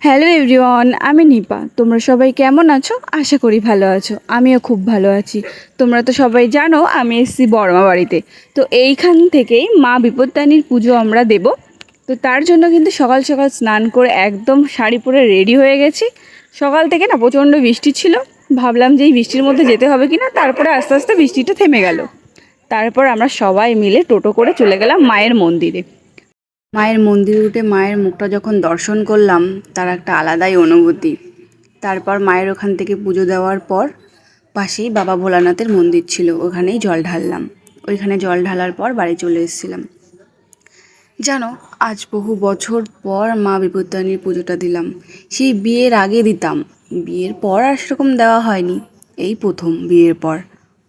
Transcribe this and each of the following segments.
Hello everyone, আমি নিপা। তোমরা সবাই কেমন আছো? আশা করি ভালো আছো। আমিও খুব ভালো আছি। তোমরা তো সবাই জানো আমি এসেছি বড়মা বাড়িতে। তো এইখান থেকেই মা বিপত্তারিণীর পুজো আমরা দেব। তো তার জন্য কিন্তু সকাল সকাল স্নান করে একদম শাড়ি পরে রেডি হয়ে গেছি। সকাল থেকে না প্রচণ্ড বৃষ্টি ছিল, ভাবলাম যে এই বৃষ্টির মধ্যে যেতে হবে কি না। তারপরে আস্তে আস্তে বৃষ্টিটা থেমে গেল। তারপর আমরা সবাই মিলে টোটো করে চলে গেলাম মায়ের মন্দিরে। মায়ের মন্দিরে উঠে মায়ের মুখটা যখন দর্শন করলাম, তার একটা আলাদাই অনুভূতি। তারপর মায়ের ওখান থেকে পুজো দেওয়ার পর পাশেই বাবা ভোলানাথের মন্দির ছিল, ওখানেই জল ঢাললাম। ওইখানে জল ঢালার পর বাড়ি চলে এসেছিলাম। জানো, আজ বহু বছর পর মা বিপত্তারিণীর পুজোটা দিলাম। সেই বিয়ের আগে দিতাম, বিয়ের পর আর সেরকম দেওয়া হয়নি। এই প্রথম বিয়ের পর।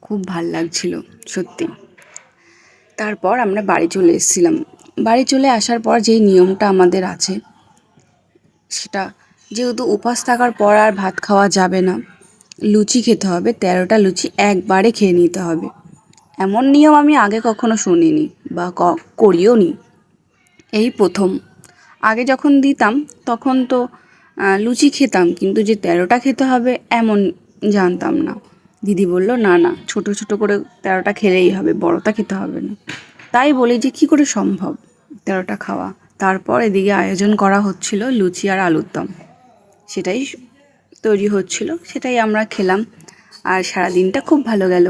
খুব ভাল লাগছিল সত্যি। তারপর আমরা বাড়ি চলে এসেছিলাম। বাড়ি চলে আসার পর যেই নিয়মটা আমাদের আছে, সেটা যেহেতু উপাস থাকার পর আর ভাত খাওয়া যাবে না, লুচি খেতে হবে। 13টা লুচি একবারে খেয়ে নিতে হবে। এমন নিয়ম আমি আগে কখনো শুনিনি বা করিও নি। এই প্রথম। আগে যখন দিতাম তখন তো লুচি খেতাম, কিন্তু যে 13টা খেতে হবে এমন জানতাম না। দিদি বলল, না না, ছোট ছোট করে 13টা খেলেই হবে, বড়টা খেতে হবে না। তাই বলি যে কী করে সম্ভব 13টা খাওয়া। তারপর এদিকে আয়োজন করা হচ্ছিল লুচি আর আলুর দম। সেটাই তৈরি হচ্ছিল, সেটাই আমরা খেলাম। আর সারা দিনটা খুব ভালো গেল।